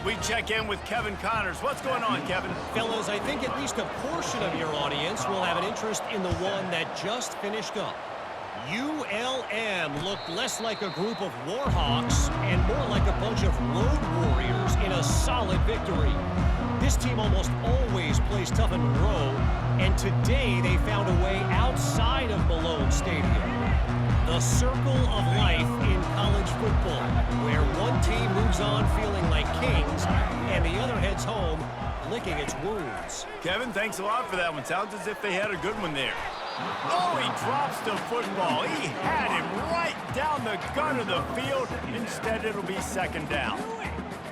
We check in with Kevin Connors. What's going on, Kevin? Fellas, I think at least a portion of your audience will have an interest in the one that just finished up. ULM looked less like a group of Warhawks and more like a bunch of road warriors in a solid victory. This team almost always plays tough in Monroe, and today they found a way outside of Malone Stadium. The circle of life in college football, where one team moves on feeling like kings and the other heads home licking its wounds. Kevin, thanks a lot for that one. Sounds as if they had a good one there. Oh, he drops the football. He had him right down the gut of the field. Instead, it'll be second down.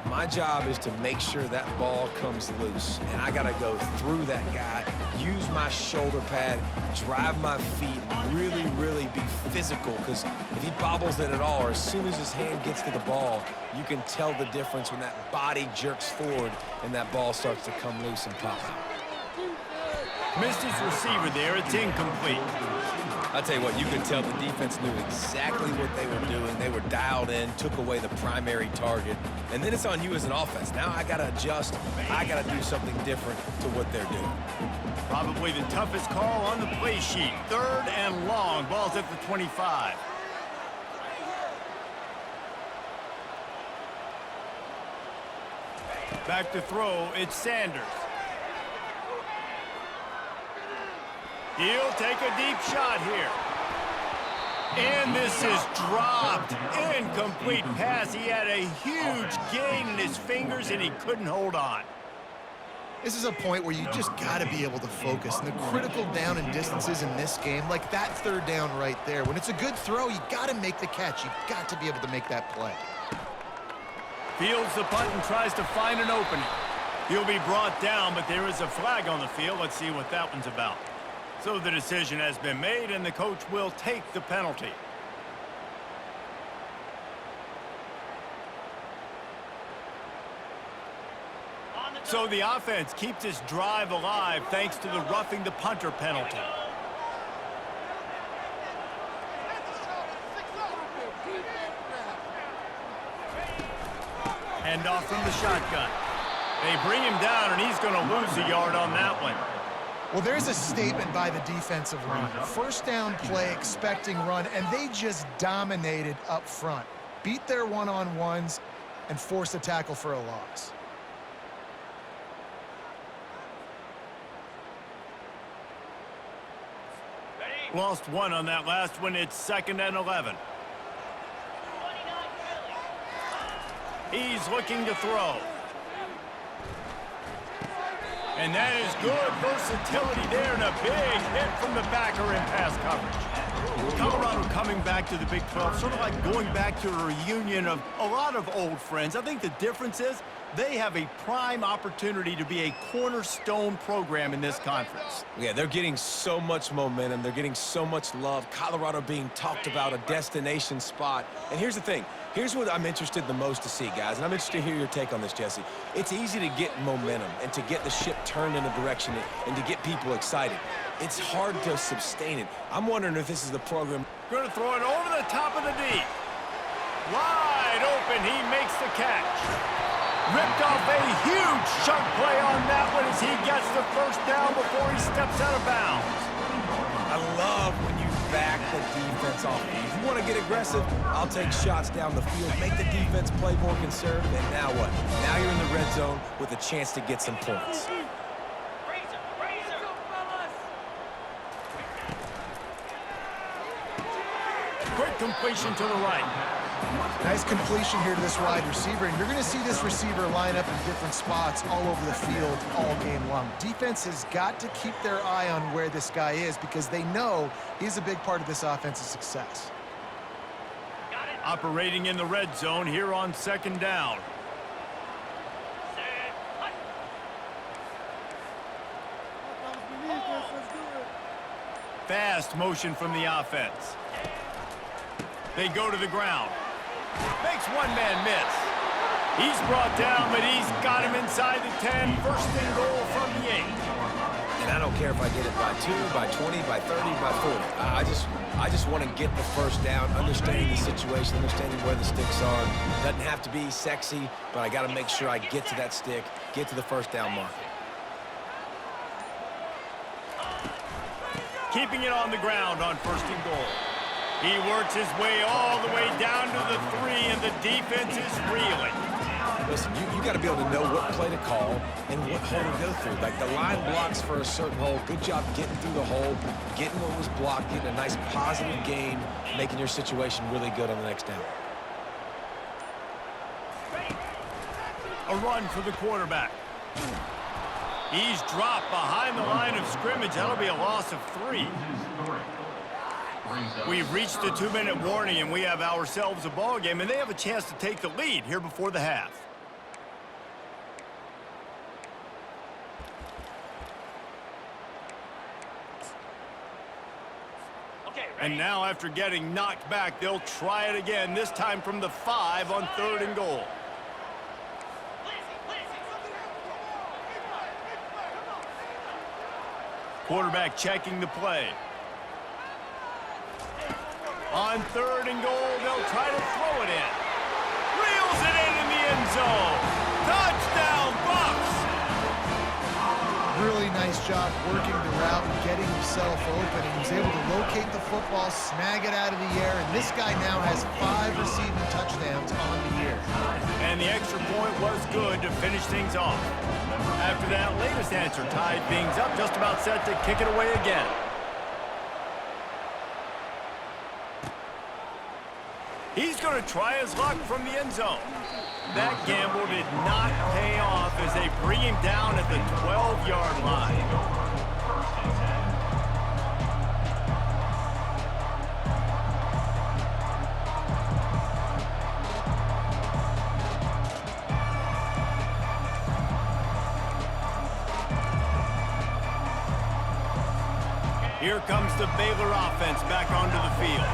My job is to make sure that ball comes loose, and I got to go through that guy, use my shoulder pad, drive my feet, really be physical, because if he bobbles it at all, or as soon as his hand gets to the ball, you can tell the difference when that body jerks forward and that ball starts to come loose and pop out. Missed his receiver there. It's incomplete. I'll tell you what, you could tell the defense knew exactly what they were doing. They were dialed in, took away the primary target, and then it's on you as an offense. Now I got to adjust. I got to do something different to what they're doing. Probably the toughest call on the play sheet. Third and long. Ball's at the 25. Back to throw. It's Sanders. He'll take a deep shot here. And this is dropped. Incomplete pass. He had a huge gain in his fingers, and he couldn't hold on. This is a point where you just got to be able to focus. And the critical down and distances in this game, like that third down right there, when it's a good throw, you got to make the catch. You got to be able to make that play. Fields the punt and tries to find an opening. He'll be brought down, but there is a flag on the field. Let's see what that one's about. So the decision has been made, and the coach will take the penalty. So the offense keeps its drive alive thanks to the roughing the punter penalty. Hand off from the shotgun. They bring him down, and he's going to lose a yard on that one. Well, there's a statement by the defensive line. First down play, expecting run, and they just dominated up front. Beat their one-on-ones and forced a tackle for a loss. Lost one on that last one. It's 2nd and 11. He's looking to throw. And that is good versatility there, and a big hit from the backer in pass coverage. Colorado coming back to the Big 12, sort of like going back to a reunion of a lot of old friends. I think the difference is they have a prime opportunity to be a cornerstone program in this conference. Yeah, they're getting so much momentum. They're getting so much love. Colorado being talked about, a destination spot. And here's the thing. Here's what I'm interested the most to see, guys, and I'm interested to hear your take on this, Jesse. It's easy to get momentum and to get the ship turned in a direction and to get people excited. It's hard to sustain it. I'm wondering if this is the program. Going to throw it over the top of the D. Wide open. He makes the catch. Ripped off a huge chunk play on that one as he gets the first down before he steps out of bounds. I love when you back the defense off. If you want to get aggressive, I'll take shots down the field, make the defense play more conservative, and now what? Now you're in the red zone with a chance to get some points. Quick completion to the right. Nice completion here to this wide receiver, and you're going to see this receiver line up in different spots all over the field all game long. Defense has got to keep their eye on where this guy is because they know he's a big part of this offense's success. Operating in the red zone here on 2nd down. Fast motion from the offense. They go to the ground. Makes one man miss. He's brought down, but he's got him inside the 10. First and goal from the 8. And I don't care if I get it by 2, by 20, by 30, by 40. I just want to get the first down, understanding the situation, understanding where the sticks are. Doesn't have to be sexy, but I got to make sure I get to that stick, get to the first down mark. Keeping it on the ground on 1st and goal. He works his way all the way down to the 3, and the defense is reeling. Listen, you got to be able to know what play to call and what hole to go through. Like the line blocks for a certain hole. Good job getting through the hole, getting what was blocked, getting a nice positive gain, making your situation really good on the next down. A run for the quarterback. He's dropped behind the line of scrimmage. That'll be a loss of 3. We've reached the 2-minute warning, and we have ourselves a ball game, and they have a chance to take the lead here before the half. And now, after getting knocked back, they'll try it again, this time from the 5 on 3rd and goal. Quarterback checking the play. On 3rd and goal, they'll try to throw it in. Reels it in the end zone. Touchdown, Bucs! Really nice job working the route and getting himself open. He was able to locate the football, snag it out of the air, and this guy now has 5 receiving touchdowns on the year. And the extra point was good to finish things off. After that latest answer tied things up, just about set to kick it away again. He's going to try his luck from the end zone. That gamble did not pay off as they bring him down at the 12-yard line. Here comes the Baylor offense back onto the field.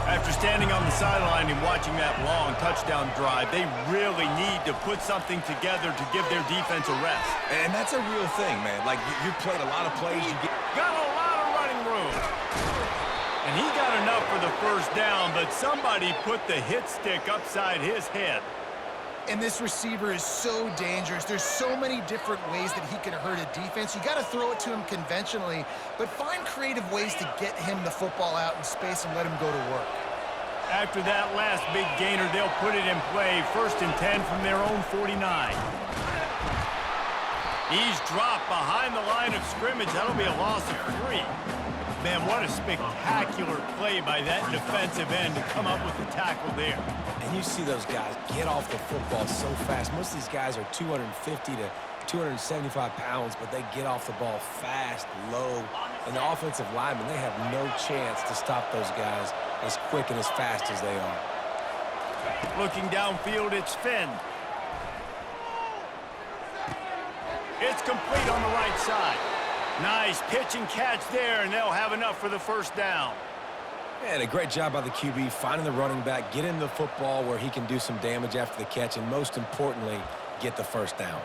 After standing on the sideline and watching that long touchdown drive, they really need to put something together to give their defense a rest. And that's a real thing, man. Like, you played a lot of plays. Got a lot of running room. And he got enough for the first down, but somebody put the hit stick upside his head. And this receiver is so dangerous. There's so many different ways that he can hurt a defense. You got to throw it to him conventionally, but find creative ways to get him the football out in space and let him go to work. After that last big gainer, they'll put it in play. 1st and 10 from their own 49. He's dropped behind the line of scrimmage. That'll be a loss of 3. Man, what a spectacular play by that defensive end to come up with the tackle there. And you see those guys get off the football so fast. Most of these guys are 250 to 275 pounds, but they get off the ball fast, low. And the offensive linemen, they have no chance to stop those guys as quick and as fast as they are. Looking downfield, it's Finn. It's complete on the right side. Nice pitch and catch there, and they'll have enough for the first down. And a great job by the QB, finding the running back, getting the football where he can do some damage after the catch, and most importantly, get the first down.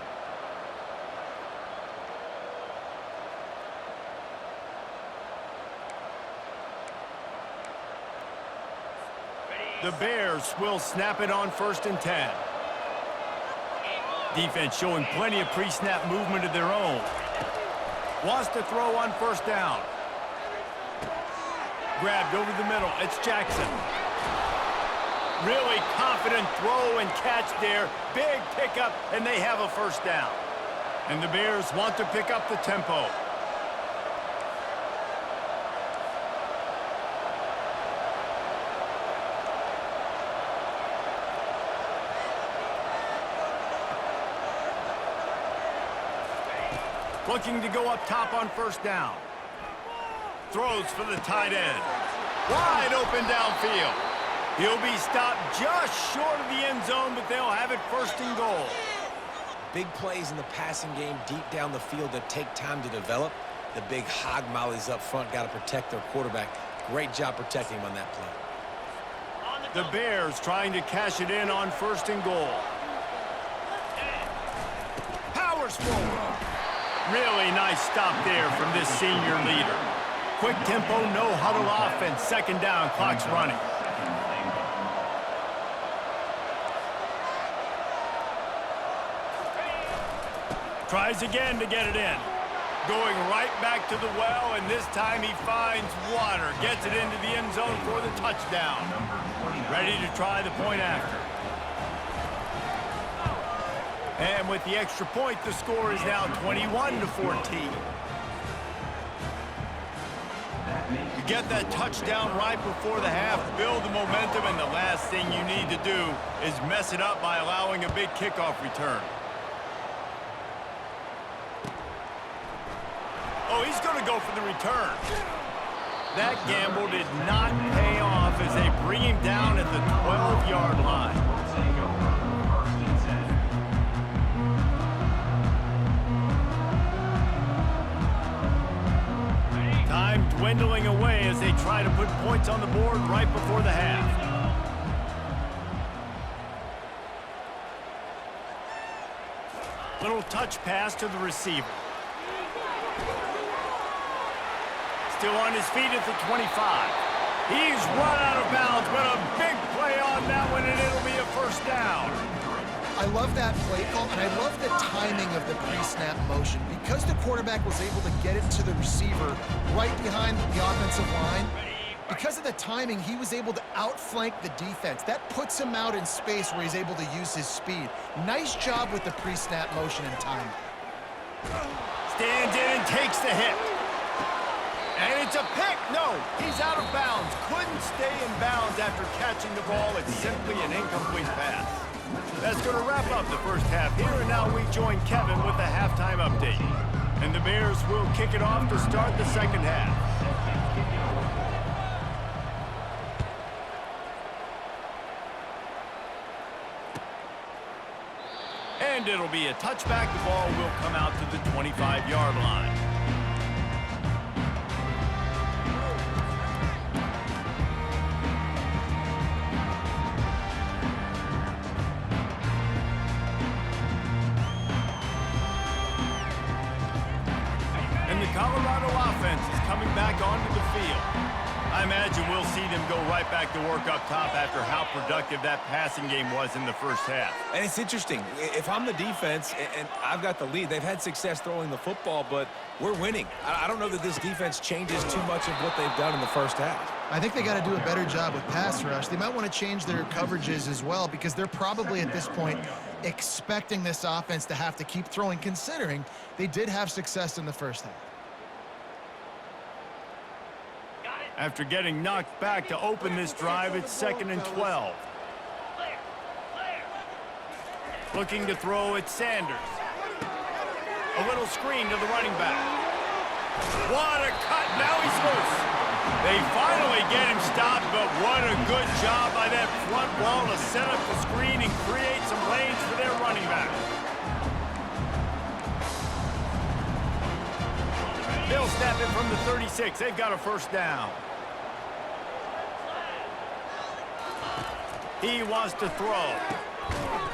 The Bears will snap it on 1st and 10. Defense showing plenty of pre-snap movement of their own. Wants to throw on 1st down. Grabbed over the middle. It's Jackson. Really confident throw and catch there. Big pickup, and they have a 1st down. And the Bears want to pick up the tempo. Looking to go up top on 1st down. Throws for the tight end. Wide open downfield. He'll be stopped just short of the end zone, but they'll have it 1st and goal. Big plays in the passing game deep down the field that take time to develop. The big hog mollies up front got to protect their quarterback. Great job protecting him on that play. The Bears trying to cash it in on 1st and goal. Powers forward. Really nice stop there from this senior leader. Quick tempo, no huddle offense. Second down, clock's running. Tries again to get it in. Going right back to the well, and this time he finds water. Gets it into the end zone for the touchdown. Ready to try the point after. And with the extra point, the score is now 21-14. You get that touchdown right before the half, build the momentum, and the last thing you need to do is mess it up by allowing a big kickoff return. Oh, he's going to go for the return. That gamble did not pay off as they bring him down at the 12-yard line. Time dwindling away as they try to put points on the board right before the half. Little touch pass to the receiver. Still on his feet at the 25. He's run out of bounds, but a big play on that one, and it'll be a first down. I love that play call, and I love the timing of the pre-snap motion. Because the quarterback was able to get it to the receiver right behind the offensive line, because of the timing, he was able to outflank the defense. That puts him out in space where he's able to use his speed. Nice job with the pre-snap motion and timing. Stands in and takes the hit. And it's a pick. No, he's out of bounds. Couldn't stay in bounds after catching the ball. It's simply an incomplete pass. That's going to wrap up the first half here, and now we join Kevin with the halftime update. And the Bears will kick it off to start the second half. And it'll be a touchback. The ball will come out to the 25-yard line. Colorado offense is coming back onto the field. I imagine we'll see them go right back to work up top after how productive that passing game was in the first half. And it's interesting. If I'm the defense and I've got the lead, they've had success throwing the football, but we're winning. I don't know that this defense changes too much of what they've done in the first half. I think they got to do a better job with pass rush. They might want to change their coverages as well, because they're probably at this point expecting this offense to have to keep throwing, considering they did have success in the first half. After getting knocked back to open this drive, it's 2nd and 12. Looking to throw at Sanders. A little screen to the running back. What a cut. Now he's loose. They finally get him stopped, but what a good job by that front wall to set up the screen and create some lanes for their running back. They'll snap it from the 36. They've got a first down. He wants to throw.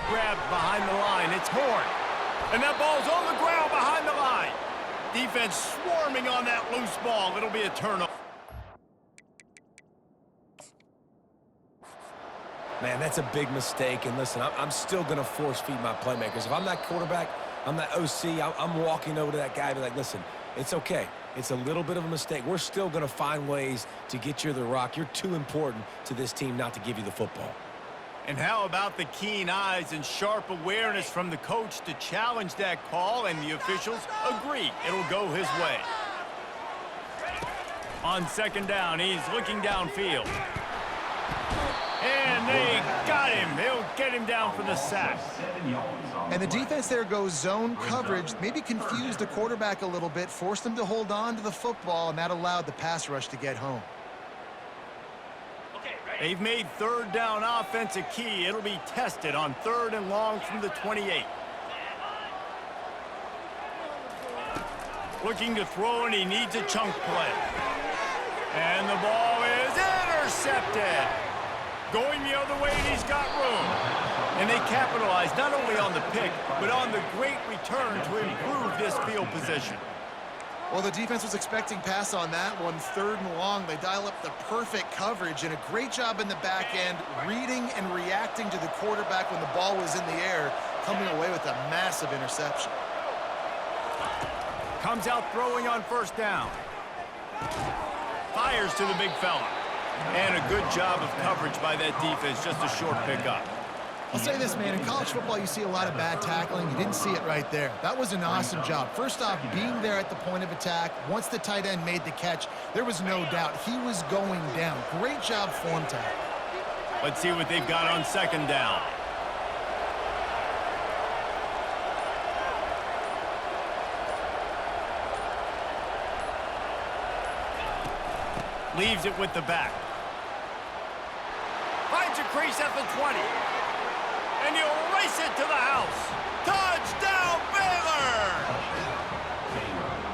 Grabbed behind the line. It's Horn. And that ball's on the ground behind the line. Defense swarming on that loose ball. It'll be a turnover. Man, that's a big mistake. And listen, I'm still going to force feed my playmakers. If I'm that quarterback, I'm that OC, I'm walking over to that guy and be like, listen, it's okay. It's a little bit of a mistake. We're still going to find ways to get you the rock. You're too important to this team not to give you the football. And how about the keen eyes and sharp awareness from the coach to challenge that call, and the officials agree it'll go his way. On 2nd down, he's looking downfield. And they got him. They'll get him down for the sack. And the defense there goes zone coverage, maybe confused the quarterback a little bit, forced him to hold on to the football, and that allowed the pass rush to get home. They've made 3rd down offense a key. It'll be tested on 3rd and long from the 28. Looking to throw, and he needs a chunk play. And the ball is intercepted. Going the other way, and he's got room. And they capitalized not only on the pick, but on the great return to improve this field position. Well, the defense was expecting pass on that one, 3rd and long. They dial up the perfect coverage and a great job in the back end, reading and reacting to the quarterback when the ball was in the air, coming away with a massive interception. Comes out throwing on 1st down. Fires to the big fella. And a good job of coverage by that defense, just a short pickup. I'll say this, man, in college football you see a lot of bad tackling. You didn't see it right there. That was an awesome job. First off, being there at the point of attack. Once the tight end made the catch, there was no doubt he was going down. Great job form tackle. Let's see what they've got on 2nd down. Leaves it with the back. Finds a crease at the 20. And you'll race it to the house. Touchdown, Baylor!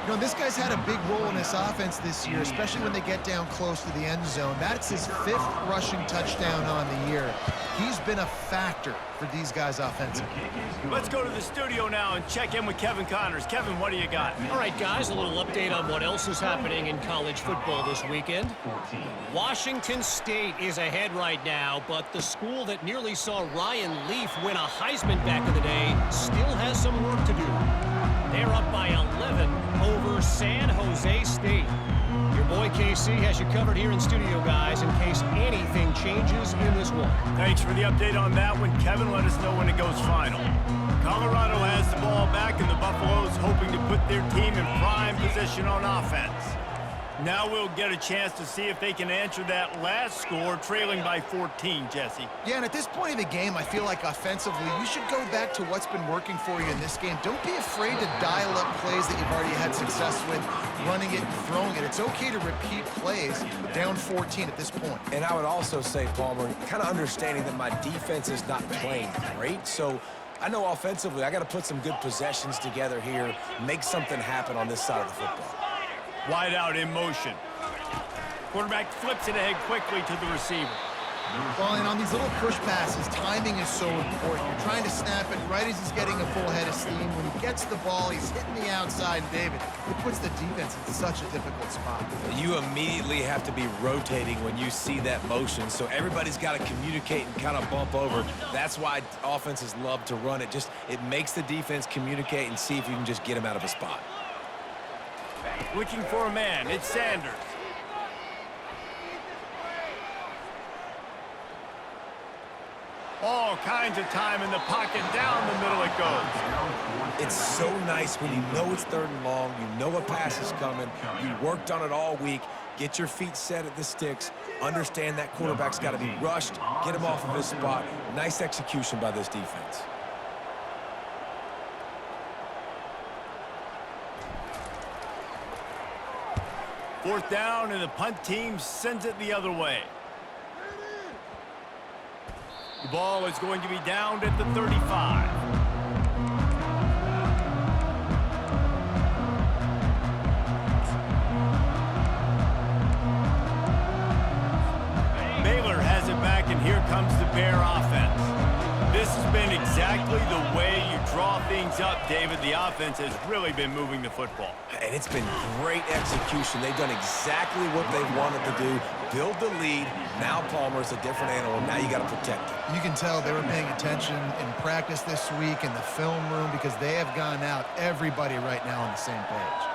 You know, this guy's had a big role in this offense this year, especially when they get down close to the end zone. That's his 5th rushing touchdown on the year. He's been a factor for these guys offensively. Let's go to the studio now and check in with Kevin Connors. Kevin, what do you got? All right, guys, a little update on what else is happening in college football this weekend. Washington State is ahead right now, but the school that nearly saw Ryan Leaf win a Heisman back in the day still has some work to do. They're up by 11 over San Jose State. Your boy KC has you covered here in studio, guys, in case anything changes in this one. Thanks for the update on that one, Kevin. Let us know when it goes final. Colorado has the ball back, and the Buffaloes hoping to put their team in prime position on offense. Now we'll get a chance to see if they can answer that last score, trailing by 14, Jesse. Yeah, and at this point in the game, I feel like offensively, you should go back to what's been working for you in this game. Don't be afraid to dial up plays that you've already had success with, running it and throwing it. It's okay to repeat plays down 14 at this point. And I would also say, Palmer, kind of understanding that my defense is not playing great, so I know offensively I got to put some good possessions together here, make something happen on this side of the football. Wide out in motion. Quarterback flips it ahead quickly to the receiver. Well, and on these little push passes, timing is so important. You're trying to snap it right as he's getting a full head of steam. When he gets the ball, he's hitting the outside, and David, it puts the defense in such a difficult spot. You immediately have to be rotating when you see that motion, so everybody's got to communicate and kind of bump over. That's why offenses love to run it. It makes the defense communicate and see if you can just get him out of a spot. Looking for a man. It's Sanders. All kinds of time in the pocket. Down the middle it goes. It's so nice when you know it's 3rd and long, you know a pass is coming, you worked on it all week, get your feet set at the sticks, understand that quarterback's got to be rushed, get him off of his spot. Nice execution by this defense. Fourth down, and the punt team sends it the other way. The ball is going to be downed at the 35. Baylor has it back, and here comes the Bear offense. This has been exactly the way you draw things up, David. The offense has really been moving the football. And it's been great execution. They've done exactly what they wanted to do. Build the lead. Now Palmer's a different animal. Now you got to protect it. You can tell they were paying attention in practice this week in the film room because they have gone out, everybody right now on the same page.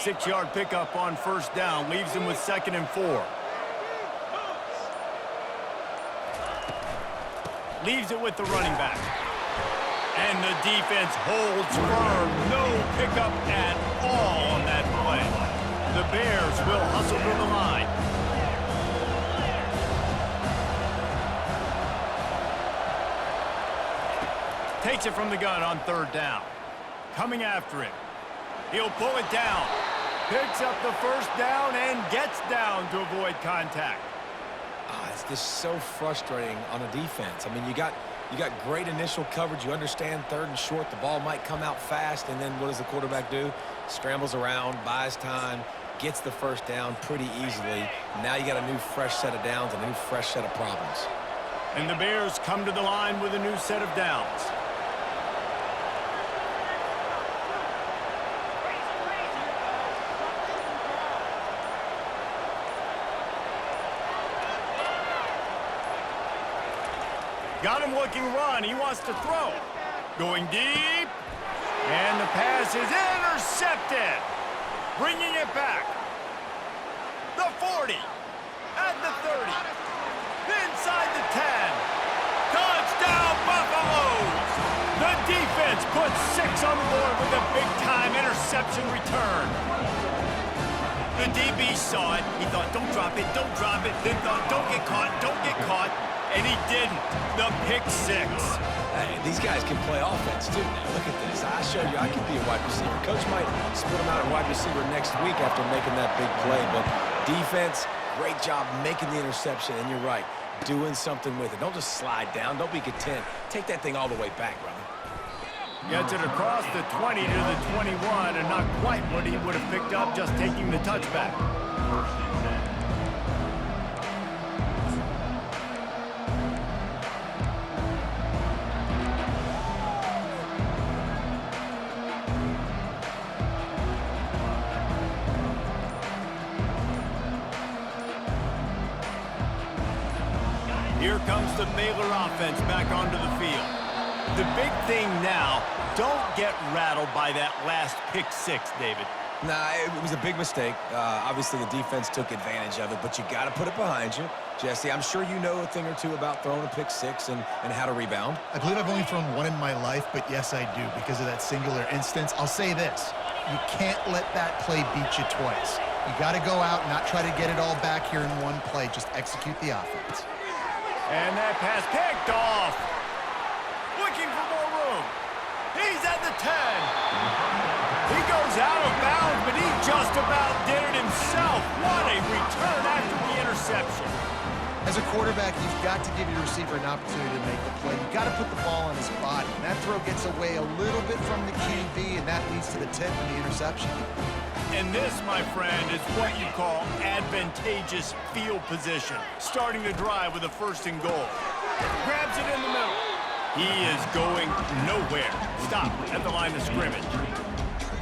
Six-yard pickup on 1st down. Leaves him with 2nd and 4. Leaves it with the running back. And the defense holds firm. No pickup at all on that play. The Bears will hustle to the line. Takes it from the gun on 3rd down. Coming after it. He'll pull it down. Picks up the first down and gets down to avoid contact. It's just so frustrating on a defense. I mean, you got great initial coverage. You understand third and short, the ball might come out fast, and then what does the quarterback do? Scrambles around, buys time, gets the first down pretty easily. Now you got a new fresh set of downs and a new fresh set of problems. And the Bears come to the line with a new set of downs. Got him looking run. He wants to throw. Going deep. And the pass is intercepted. Bringing it back. The 40. At the 30. Inside the 10. Touchdown, Buffaloes. The defense puts 6 on the board with a big-time interception return. The DB saw it. He thought, don't drop it, don't drop it. Then thought, don't get caught, don't get caught. And he didn't. The pick 6. Hey, these guys can play offense, too. Now, look at this. I showed you I could be a wide receiver. Coach might split him out at wide receiver next week after making that big play. But defense, great job making the interception. And you're right, doing something with it. Don't just slide down. Don't be content. Take that thing all the way back, brother. Gets it across the 20 to the 21, and not quite what he would have picked up just taking the touchback. Here comes the Baylor offense back onto the field. The big thing now, don't get rattled by that last pick 6, David. Nah, it was a big mistake. Obviously, the defense took advantage of it, but you got to put it behind you. Jesse, I'm sure you know a thing or two about throwing a pick 6 and how to rebound. I believe I've only thrown one in my life, but yes, I do because of that singular instance. I'll say this. You can't let that play beat you twice. You got to go out and not try to get it all back here in one play. Just execute the offense. And that pass picked off. Looking for more room. He's at the 10. He goes out of bounds, but he just about did it himself. What a return after the interception. As a quarterback, you've got to give your receiver an opportunity to make the play. You've got to put the ball on his body. And that throw gets away a little bit from the QB, and that leads to the tip and the interception. And this, my friend, is what you call advantageous field position. Starting the drive with a 1st and goal. Grabs it in the middle. He is going nowhere. Stop at the line of scrimmage.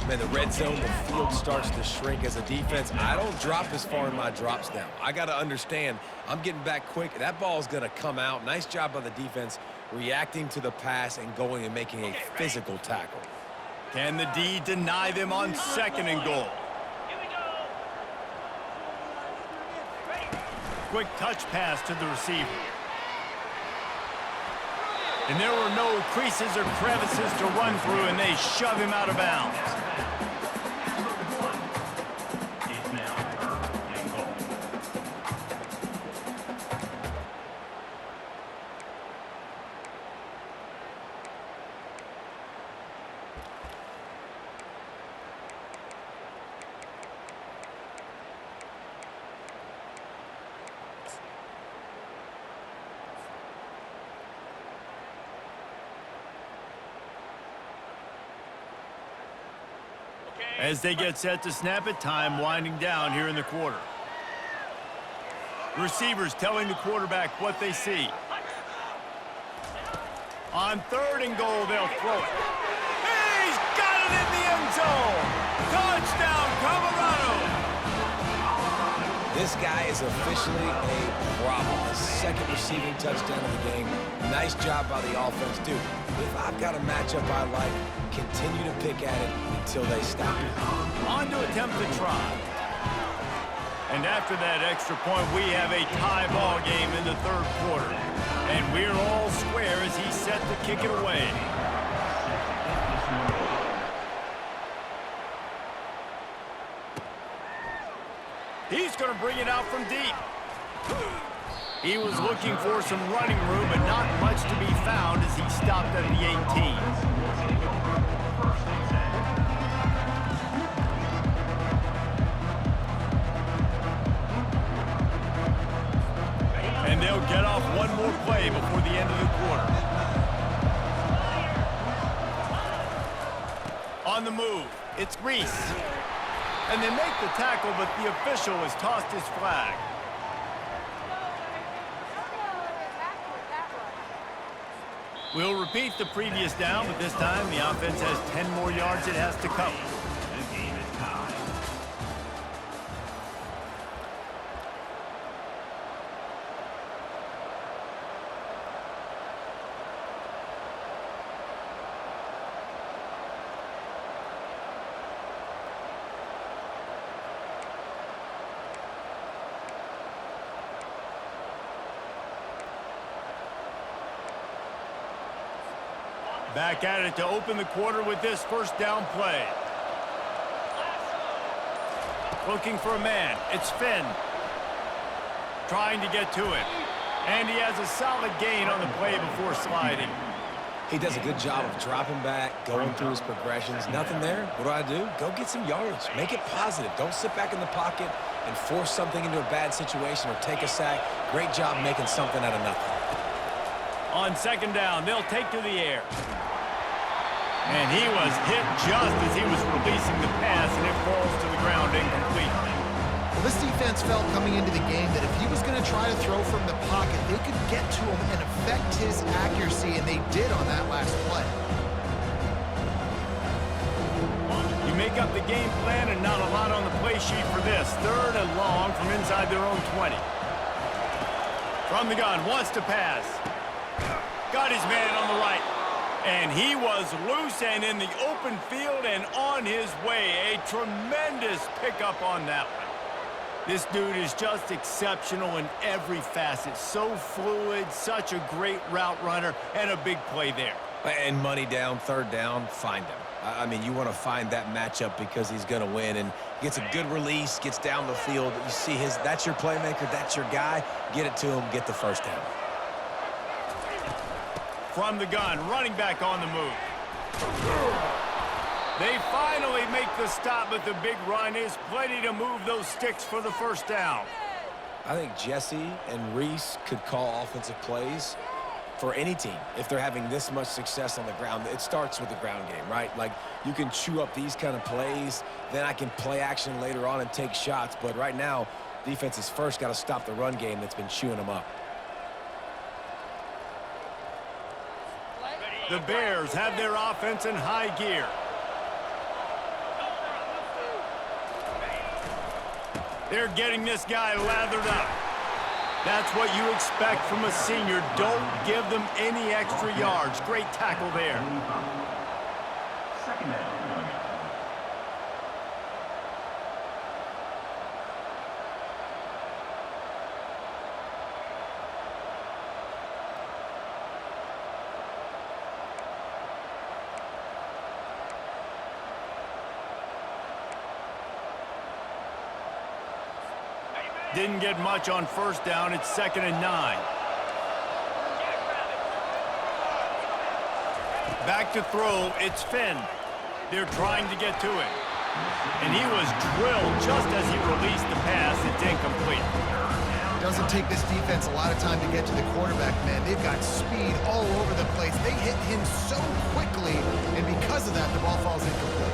Man, the red zone, the field starts to shrink as a defense. I don't drop as far in my drops now. I got to understand, I'm getting back quick. That ball is going to come out. Nice job by the defense reacting to the pass and going and making a physical tackle. Can the D deny them on 2nd and goal? Quick touch pass to the receiver. And there were no creases or crevices to run through, and they shove him out of bounds. As they get set to snap it, time winding down here in the quarter. Receivers telling the quarterback what they see. On 3rd and goal, they'll throw it. He's got it in the end zone! Touchdown, Colorado! This guy is officially a problem. The 2nd receiving touchdown of the game. Nice job by the offense. Dude, if I've got a matchup I like, continue to pick at it until they stop it. On to attempt to try. And after that extra point, we have a tie ball game in the 3rd quarter. And we're all square as he's set to kick it away. He's going to bring it out from deep. He was looking for some running room, but not much to be found as he stopped at the 18. they'll get off one more play before the end of the quarter. On the move, it's Reese. And they make the tackle, but the official has tossed his flag. We'll repeat the previous down, but this time the offense has 10 more yards it has to cover. The game is tied. Back at it to open the quarter with this first down play. Looking for a man. It's Finn. Trying to get to it. And he has a solid gain on the play before sliding. He does a good job of dropping back, going through his progressions. Nothing there. What do? Go get some yards. Make it positive. Don't sit back in the pocket and force something into a bad situation or take a sack. Great job making something out of nothing. On second down, they'll take to the air. And he was hit just as he was releasing the pass, and it falls to the ground incomplete. Well, this defense felt coming into the game that if he was going to try to throw from the pocket, they could get to him and affect his accuracy, and they did on that last play. You make up the game plan and not a lot on the play sheet for this. Third and long from inside their own 20. From the gun, wants to pass. Got his man on the right. And he was loose and in the open field and on his way. A tremendous pickup on that one. This dude is just exceptional in every facet. So fluid, such a great route runner, and a big play there. And money down, third down, find him. I mean, you want to find that matchup because he's going to win and gets a good release, gets down the field. You see that's your playmaker, that's your guy. Get it to him, get the first down. From the gun, running back on the move. They finally make the stop, but the big run is plenty to move those sticks for the first down. I think Jesse and Reese could call offensive plays for any team if they're having this much success on the ground. It starts with the ground game, right? Like, you can chew up these kind of plays, then I can play action later on and take shots. But right now, defense has first got to stop the run game that's been chewing them up. The Bears have their offense in high gear. They're getting this guy lathered up. That's what you expect from a senior. Don't give them any extra yards. Great tackle there. Second down. Didn't get much on first down. It's 2nd and 9. Back to throw. It's Finn. They're trying to get to it. And he was drilled just as he released the pass. It's incomplete. Doesn't take this defense a lot of time to get to the quarterback, man. They've got speed all over the place. They hit him so quickly, and because of that, the ball falls incomplete.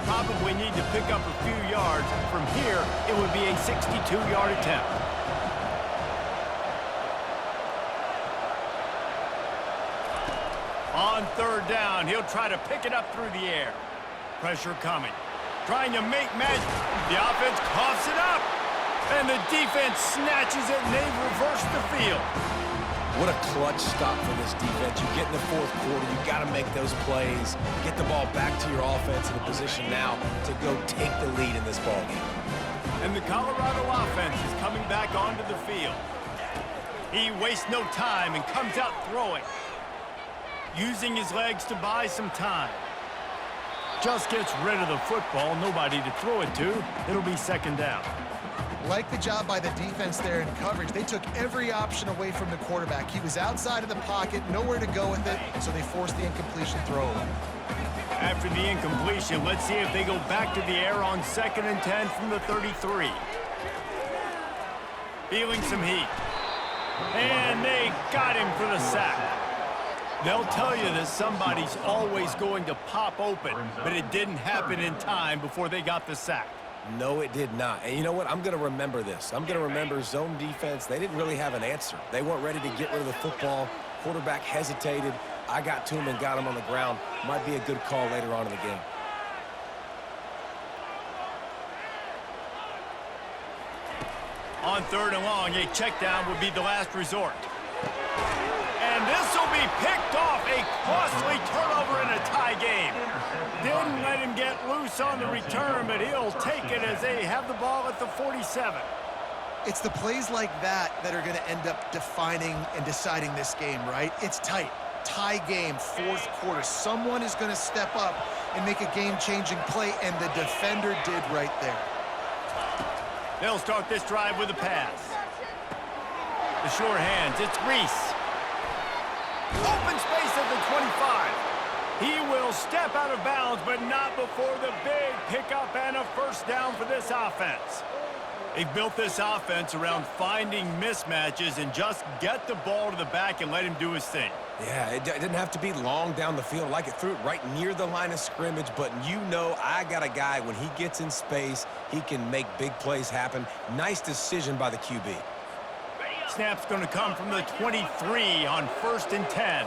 Probably need to pick up a few yards. From here, it would be a 62-yard attempt. On third down, he'll try to pick it up through the air. Pressure coming. Trying to make magic. The offense coughs it up. And the defense snatches it, and they reverse the field. What a clutch stop for this defense. You get in the fourth quarter, you got to make those plays, get the ball back to your offense in a position now to go take the lead in this ballgame. And the Colorado offense is coming back onto the field. He wastes no time and comes out throwing. Using his legs to buy some time. Just gets rid of the football, nobody to throw it to. It'll be 2nd down. Like the job by the defense there in coverage. They took every option away from the quarterback. He was outside of the pocket, nowhere to go with it, so they forced the incompletion throw away. After the incompletion, let's see if they go back to the air on 2nd and 10 from the 33. Feeling some heat. And they got him for the sack. They'll tell you that somebody's always going to pop open, but it didn't happen in time before they got the sack. No, it did not. And you know what? I'm going to remember this. I'm going to remember zone defense. They didn't really have an answer. They weren't ready to get rid of the football. Quarterback hesitated. I got to him and got him on the ground. Might be a good call later on in the game. On 3rd and long, a check down would be the last resort. And this will be picked off. A costly turnover in a tie game. Didn't let him get loose on the return, but he'll take it as they have the ball at the 47. It's the plays like that that are going to end up defining and deciding this game, right? It's tight. Tie game, 4th quarter. Someone is going to step up and make a game-changing play, and the defender did right there. They'll start this drive with a pass. The short hands, it's Reese. Open space at the 25. He will step out of bounds, but not before the big pickup and a first down for this offense. They've built this offense around finding mismatches and just get the ball to the back and let him do his thing. Yeah, it didn't have to be long down the field. Like it threw it right near the line of scrimmage, but you know I got a guy, when he gets in space, he can make big plays happen. Nice decision by the QB. Snap's going to come from the 23 on 1st and 10.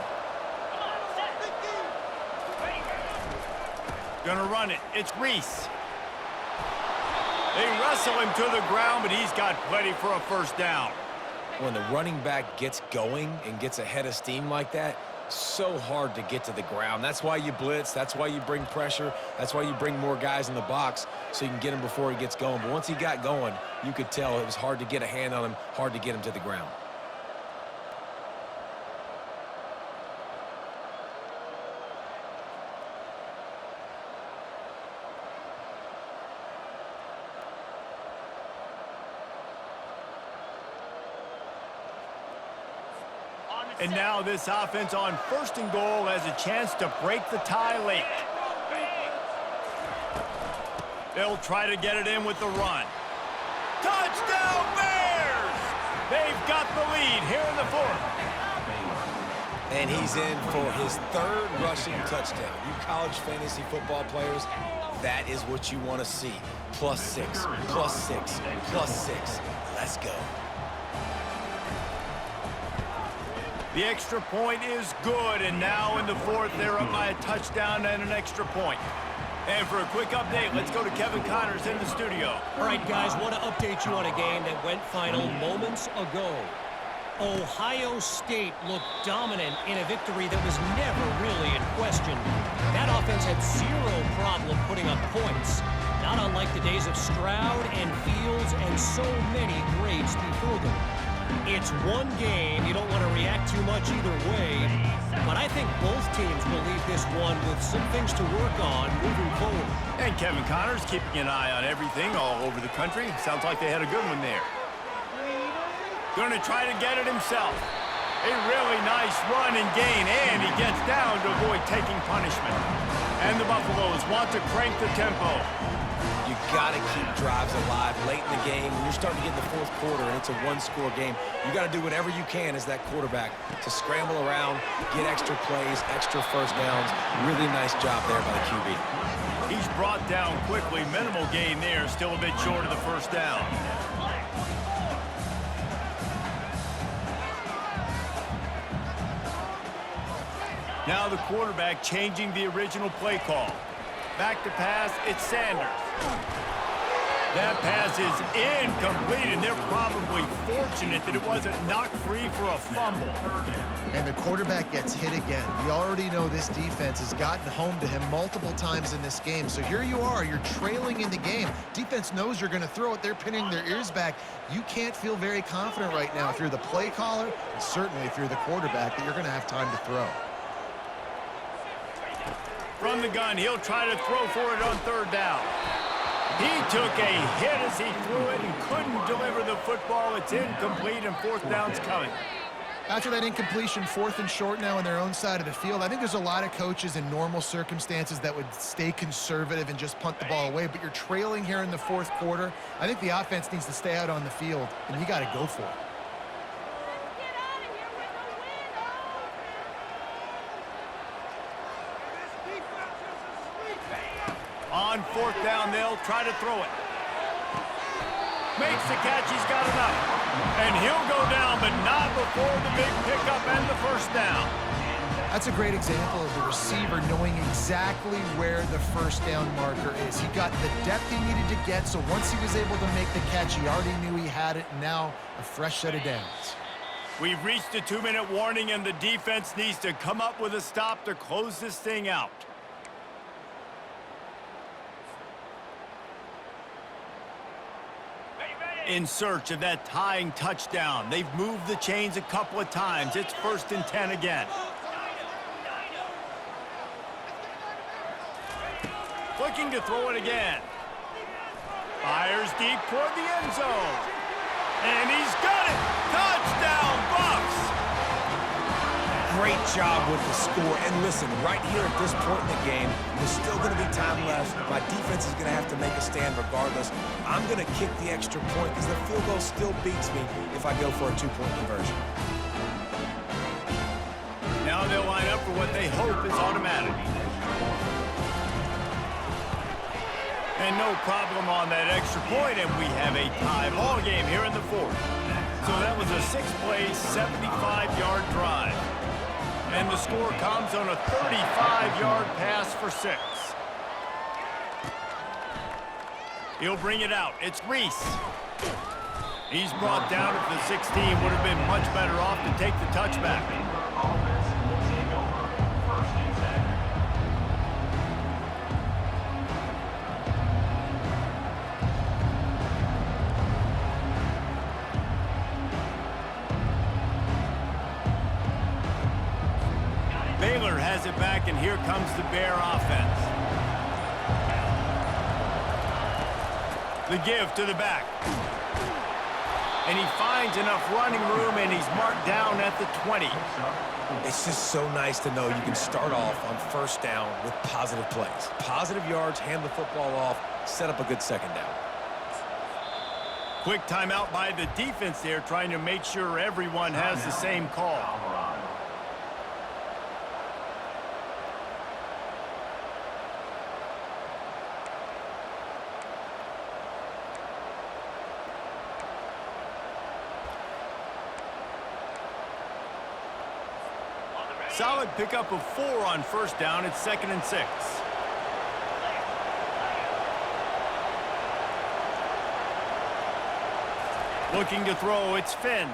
Going to run it. It's Reese. They wrestle him to the ground, but he's got plenty for a first down. When the running back gets going and gets ahead of steam like that, so hard to get to the ground. That's why you blitz. That's why you bring pressure. That's why you bring more guys in the box so you can get him before he gets going. But once he got going, you could tell it was hard to get a hand on him, hard to get him to the ground. And now this offense on 1st and goal has a chance to break the tie late. They'll try to get it in with the run. Touchdown Bears! They've got the lead here in the 4th. And he's in for his 3rd rushing touchdown. You college fantasy football players, that is what you want to see. +6, +6, +6. Let's go. The extra point is good, and now in the 4th, they're up by a touchdown and an extra point. And for a quick update, let's go to Kevin Connors in the studio. All right, guys, want to update you on a game that went final moments ago. Ohio State looked dominant in a victory that was never really in question. That offense had 0 problem putting up points, not unlike the days of Stroud and Fields and so many greats before them. It's one game. You don't want to react too much either way, but I think both teams will leave this one with some things to work on moving forward. And Kevin Connors keeping an eye on everything all over the country. Sounds like they had a good one there. Going to try to get it himself. A really nice run and gain, and he gets down to avoid taking punishment. And the Buffaloes want to crank the tempo. You got to keep drives alive late in the game. When you're starting to get in the 4th quarter and it's a 1-score game, you got to do whatever you can as that quarterback to scramble around, get extra plays, extra first downs. Really nice job there by the QB. He's brought down quickly. Minimal gain there, still a bit short of the first down. Now the quarterback changing the original play call. Back to pass, it's Sanders. That pass is incomplete, and they're probably fortunate that it wasn't knocked free for a fumble. And the quarterback gets hit again. We already know this defense has gotten home to him multiple times in this game. So here you are, you're trailing in the game. Defense knows you're going to throw it. They're pinning their ears back. You can't feel very confident right now if you're the play caller, and certainly if you're the quarterback, that you're going to have time to throw. From the gun, he'll try to throw for it on 3rd down. He took a hit as he threw it and couldn't deliver the football. It's incomplete, and 4th down's coming. After that incompletion, 4th and short now on their own side of the field, I think there's a lot of coaches in normal circumstances that would stay conservative and just punt the ball away, but you're trailing here in the 4th quarter. I think the offense needs to stay out on the field, and you got to go for it. On 4th down, they'll try to throw it. Makes the catch, he's got enough. And he'll go down, but not before the big pickup and the first down. That's a great example of the receiver knowing exactly where the first down marker is. He got the depth he needed to get, so once he was able to make the catch, he already knew he had it, and now a fresh set of downs. We've reached a 2-minute warning, and the defense needs to come up with a stop to close this thing out. In search of that tying touchdown. They've moved the chains a couple of times. It's 1st and 10 again. Looking to throw it again. Fires deep toward the end zone. And he's got it. Touchdown, Bucs! Great job with the score. And listen, right here at this point in the game, there's still going to be time left. My defense is going to have to make a stand regardless. I'm going to kick the extra point because the field goal still beats me if I go for a 2-point conversion. Now they'll line up for what they hope is automatic. And no problem on that extra point, and we have a tie ball game here in the 4th. So that was a 6-play, 75-yard drive. And the score comes on a 35-yard pass for 6. He'll bring it out. It's Reese. He's brought down at the 16. Would have been much better off to take the touchback. Baylor has it back, and here comes the Bear offense. The give to the back. And he finds enough running room, and he's marked down at the 20. It's just so nice to know you can start off on 1st down with positive plays. Positive yards, hand the football off, set up a good 2nd down. Quick timeout by the defense there, trying to make sure everyone has the same call. Solid pickup of 4 on 1st down. It's 2nd and 6. Looking to throw, it's Finn.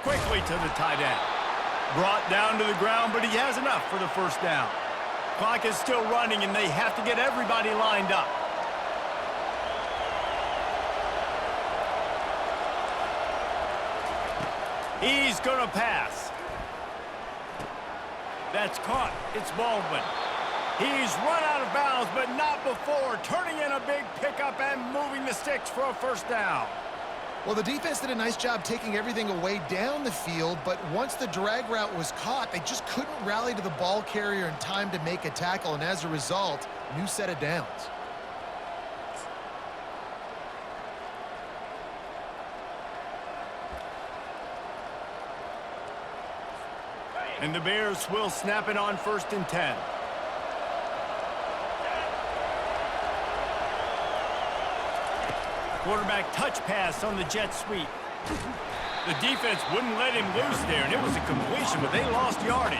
Quickly to the tight end. Brought down to the ground, but he has enough for the 1st down. Clock is still running, and they have to get everybody lined up. He's going to pass. That's caught. It's Baldwin. He's run out of bounds, but not before turning in a big pickup and moving the sticks for a 1st down. Well, the defense did a nice job taking everything away down the field, but once the drag route was caught, they just couldn't rally to the ball carrier in time to make a tackle, and as a result, new set of downs. And the Bears will snap it on 1st and 10. Quarterback touch pass on the jet sweep. The defense wouldn't let him loose there, and it was a completion, but they lost yardage.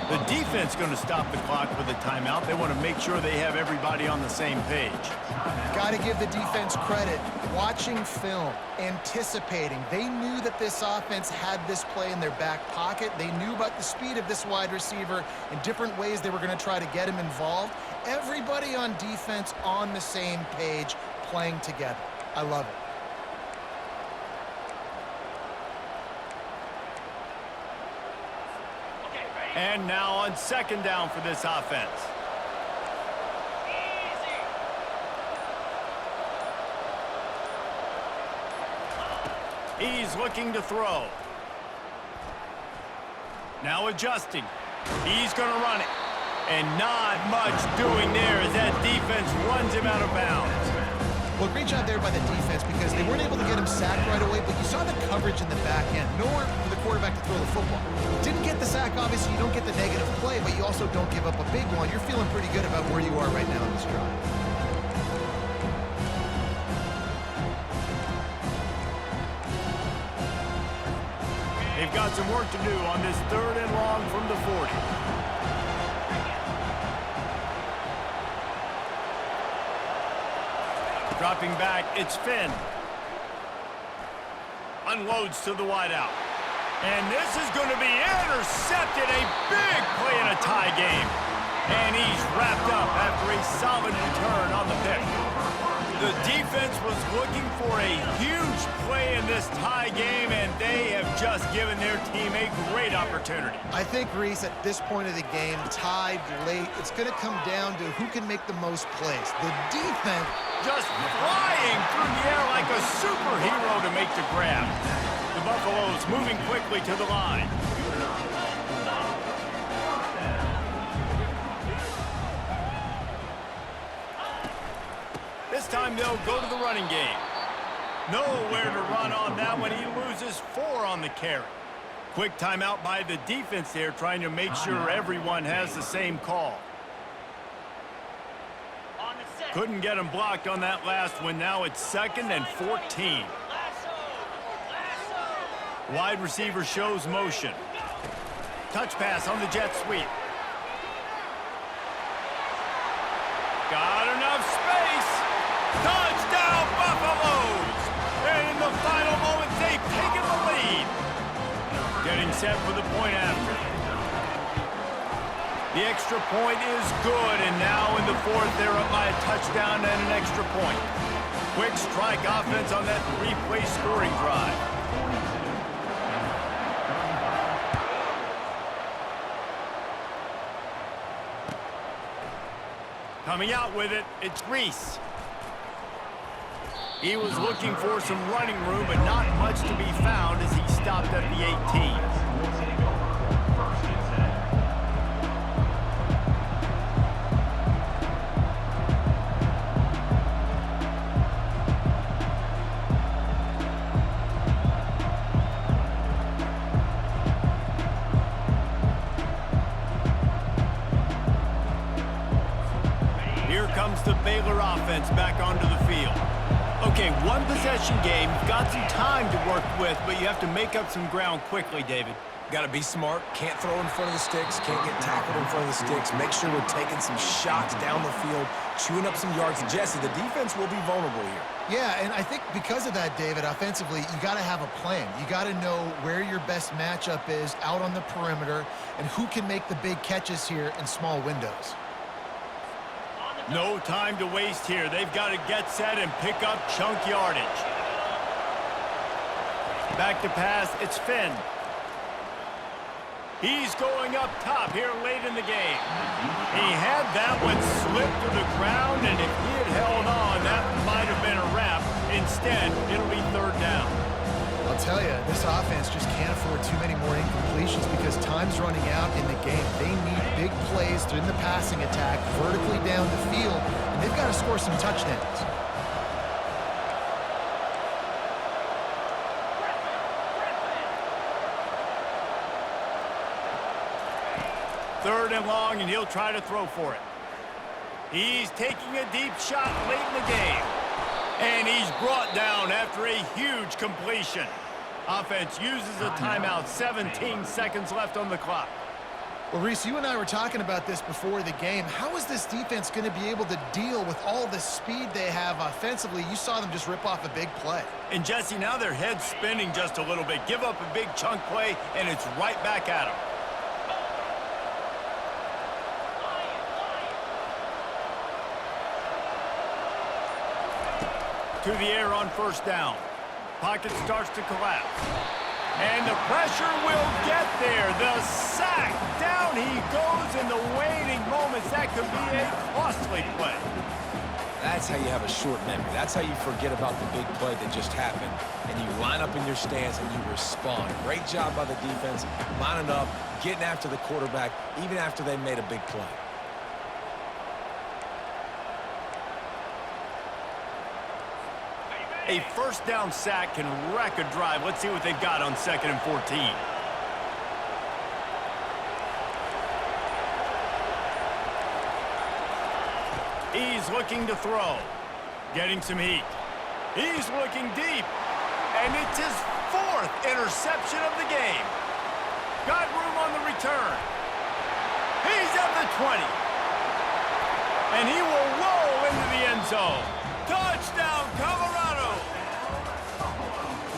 The defense going to stop the clock with a timeout. They want to make sure they have everybody on the same page. Got to give the defense credit. Watching film, anticipating. They knew that this offense had this play in their back pocket. They knew about the speed of this wide receiver and different ways they were going to try to get him involved. Everybody on defense on the same page, playing together. I love it. And now on 2nd down for this offense. He's looking to throw. Now adjusting. He's going to run it. And not much doing there as that defense runs him out of bounds. Well, great job there by the defense because they weren't able to get him sacked right away, but you saw the coverage in the back end. Nowhere for the quarterback to throw the football. Didn't get the sack, obviously. You don't get the negative play, but you also don't give up a big one. You're feeling pretty good about where you are right now in this drive. They've got some work to do on this 3rd and long from the 40. Dropping back, it's Finn. Unloads to the wideout. And this is going to be intercepted. A big play in a tie game. And he's wrapped up after a solid return on the pick. The defense was looking for a huge play in this tie game, and they have just given their team a great opportunity. I think, Reese, at this point of the game, tied late, it's going to come down to who can make the most plays. The defense just flying through the air like a superhero to make the grab. The Buffaloes moving quickly to the line. This time they'll go to the running game. Nowhere to run on that one. He loses 4 on the carry. Quick timeout by the defense there, trying to make sure everyone has the same call. Couldn't get him blocked on that last one. Now it's 2nd and 14. Wide receiver shows motion. Touch pass on the jet sweep. Got enough space. Touchdown, Buffaloes! And in the final moments, they've taken the lead. Getting set for the point after. The extra point is good, and now in the 4th, they're up by a touchdown and an extra point. Quick strike offense on that 3-play scoring drive. Coming out with it, it's Reese. He was looking for some running room, but not much to be found as he stopped at the 18. Here comes the Baylor offense back onto the field. Okay, 1 possession game. You've got some time to work with, but you have to make up some ground quickly, David. Got to be smart. Can't throw in front of the sticks. Can't get tackled in front of the sticks. Make sure we're taking some shots down the field, chewing up some yards. Jesse, the defense will be vulnerable here. Yeah, and I think because of that, David, offensively, you got to have a plan. You got to know where your best matchup is out on the perimeter and who can make the big catches here in small windows. No time to waste here. They've got to get set and pick up chunk yardage. Back to pass, it's Finn. He's going up top here late in the game. He had that one slip to the ground, and if he had held on, that might have been a wrap. Instead, it'll be 3rd down. I'll tell you, this offense just can't afford too many more incompletions because time's running out in the game. They need big plays in the passing attack, vertically down the field, and they've got to score some touchdowns. Third and long, and he'll try to throw for it. He's taking a deep shot late in the game. And he's brought down after a huge completion. Offense uses a timeout, 17 seconds left on the clock. Well, Reese, you and I were talking about this before the game. How is this defense going to be able to deal with all the speed they have offensively? You saw them just rip off a big play. And, Jesse, now their head's spinning just a little bit. Give up a big chunk play, and it's right back at them. To the air on 1st down. Pocket starts to collapse. And the pressure will get there. The sack. Down he goes in the waiting moments. That could be a costly play. That's how you have a short memory. That's how you forget about the big play that just happened, and you line up in your stance and you respond. Great job by the defense, lining up, getting after the quarterback, even after they made a big play. A first down sack can wreck a drive. Let's see what they've got on 2nd and 14. He's looking to throw. Getting some heat. He's looking deep. And it's his 4th interception of the game. Got room on the return. He's at the 20. And he will roll into the end zone. Touchdown, Colorado!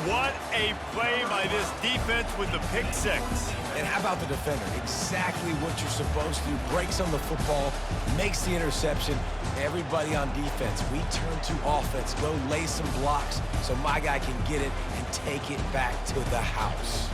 What a play by this defense with the pick 6. And how about the defender? Exactly what you're supposed to do. Breaks on the football, makes the interception. Everybody on defense, we turn to offense. Go lay some blocks so my guy can get it and take it back to the house.